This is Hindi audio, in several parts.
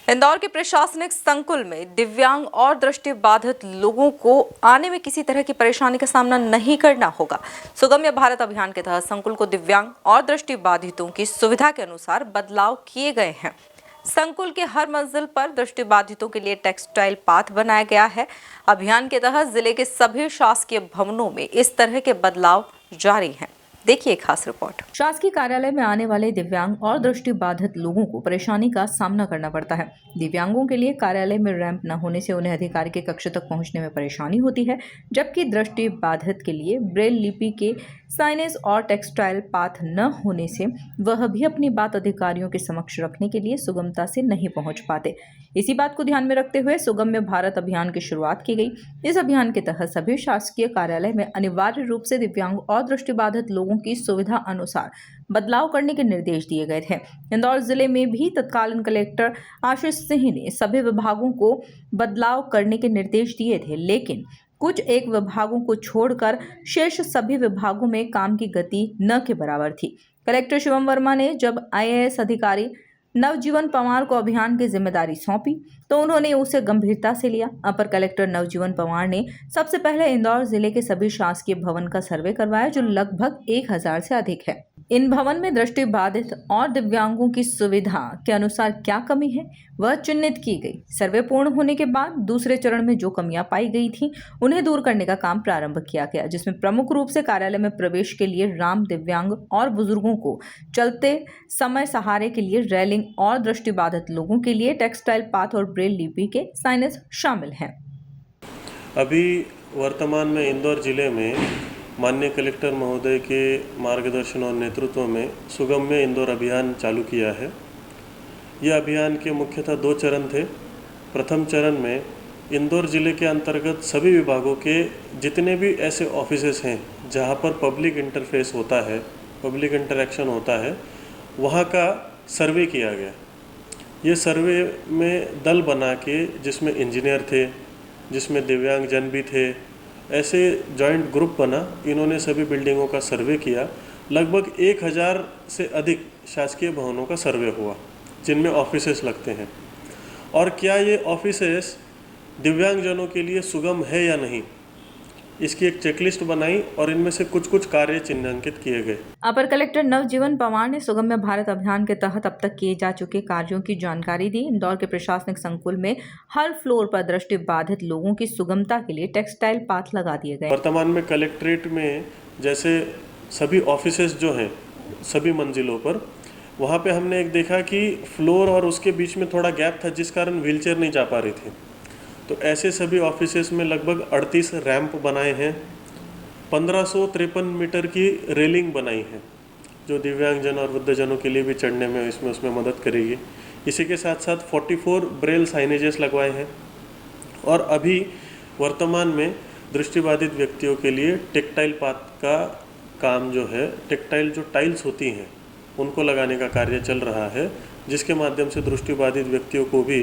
इंदौर के प्रशासनिक संकुल में दिव्यांग और दृष्टिबाधित लोगों को आने में किसी तरह की परेशानी का सामना नहीं करना होगा। सुगम्य भारत अभियान के तहत संकुल को दिव्यांग और दृष्टिबाधितों की सुविधा के अनुसार बदलाव किए गए हैं। संकुल के हर मंजिल पर दृष्टिबाधितों के लिए टेक्सटाइल पाथ बनाया गया है। अभियान के तहत जिले के सभी शासकीय भवनों में इस तरह के बदलाव जारी हैं। देखिए खास रिपोर्ट। शासकीय कार्यालय में आने वाले दिव्यांग और दृष्टिबाधित लोगों को परेशानी का सामना करना पड़ता है। दिव्यांगों के लिए कार्यालय में रैंप न होने से उन्हें अधिकारी के कक्ष तक पहुंचने में परेशानी होती है, जबकि दृष्टिबाधित के लिए ब्रेल लिपि के साइनेज और टेक्सटाइल पाथ न होने से वह भी अपनी बात अधिकारियों के समक्ष रखने के लिए सुगमता से नहीं पहुंच पाते। इसी बात को ध्यान में रखते हुए सुगम्य भारत अभियान की शुरुआत की गई। इस अभियान के तहत सभी शासकीय कार्यालय में अनिवार्य रूप से दिव्यांग और दृष्टिबाधित लोगों की सुविधा अनुसार बदलाव करने के निर्देश दिए गए थे। इंदौर जिले में भी तत्कालीन कलेक्टर आशीष सिंह ने सभी विभागों को बदलाव करने के निर्देश दिए थे, लेकिन कुछ एक विभागों को छोड़कर शेष सभी विभागों में काम की गति न के बराबर थी। कलेक्टर शिवम वर्मा ने जब IAS अधिकारी नवजीवन पवार को अभियान की जिम्मेदारी सौंपी तो उन्होंने उसे गंभीरता से लिया। अपर कलेक्टर नवजीवन पवार ने सबसे पहले इंदौर जिले के सभी शासकीय भवन का सर्वे करवाया, जो लगभग 1000 से अधिक है। इन भवन में दृष्टिबाधित और दिव्यांगों की सुविधा के अनुसार क्या कमी है वह चिन्हित की गई। सर्वे पूर्ण होने के बाद दूसरे चरण में जो कमियां पाई गई थी उन्हें दूर करने का काम प्रारंभ किया गया, जिसमें प्रमुख रूप से कार्यालय में प्रवेश के लिए राम, दिव्यांग और बुजुर्गों को चलते समय सहारे के लिए रेलिंग और दृष्टिबाधित लोगों के लिए टेक्सटाइल पाथ और ब्रेल लिपि के साइनेज शामिल हैं। अभी वर्तमान में इंदौर जिले में माननीय कलेक्टर महोदय के मार्गदर्शन और नेतृत्व में सुगम्य इंदौर अभियान चालू किया है। यह अभियान के मुख्यतः 2 चरण थे। प्रथम चरण में इंदौर जिले के अंतर्गत सभी विभागों के जितने भी ऐसे ऑफिसेस हैं जहां पर पब्लिक इंटरफेस होता है, पब्लिक इंटरेक्शन होता है, वहां का सर्वे किया गया। ये सर्वे में दल बना के जिसमें इंजीनियर थे, जिसमें दिव्यांग जन भी थे, ऐसे जॉइंट ग्रुप बना। इन्होंने सभी बिल्डिंगों का सर्वे किया। लगभग 1000 से अधिक शासकीय भवनों का सर्वे हुआ जिनमें ऑफिसेस लगते हैं, और क्या ये ऑफिसेस दिव्यांगजनों के लिए सुगम है या नहीं, इसकी एक चेकलिस्ट बनाई और इनमें से कुछ कार्य चिन्हांकित किए गए। अपर कलेक्टर नवजीवन पवार ने सुगम्य भारत अभियान के तहत अब तक किए जा चुके कार्यों की जानकारी दी। इंदौर के प्रशासनिक संकुल में हर फ्लोर पर दृष्टिबाधित लोगों की सुगमता के लिए टेक्सटाइल पाथ लगा दिए गए। वर्तमान में कलेक्ट्रेट में जैसे सभी ऑफिसेस जो हैं सभी मंजिलों पर, वहाँ पे हमने एक देखा कि फ्लोर और उसके बीच में थोड़ा गैप था, जिस कारण व्हीलचेयर नहीं जा पा रही थी। तो ऐसे सभी ऑफिसेस में लगभग 38 रैंप बनाए हैं, 1553 मीटर की रेलिंग बनाई है, जो दिव्यांगजन और वृद्धजनों के लिए भी चढ़ने में उसमें मदद करेगी। इसी के साथ साथ 44 ब्रेल साइनेजेस लगवाए हैं, और अभी वर्तमान में दृष्टिबाधित व्यक्तियों के लिए टेक्टाइल पाथ का काम जो है, टेक्टाइल जो टाइल्स होती हैं उनको लगाने का कार्य चल रहा है, जिसके माध्यम से दृष्टिबाधित व्यक्तियों को भी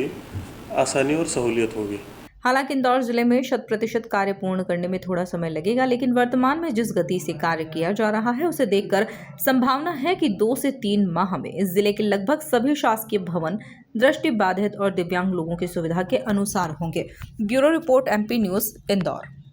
आसानी और सहूलियत होगी। हालांकि इंदौर जिले में 100% कार्य पूर्ण करने में थोड़ा समय लगेगा, लेकिन वर्तमान में जिस गति से कार्य किया जा रहा है उसे देखकर संभावना है कि 2 से 3 माह में इस जिले के लगभग सभी शासकीय भवन दृष्टिबाधित और दिव्यांग लोगों की सुविधा के अनुसार होंगे। Bureau report MP news Indore.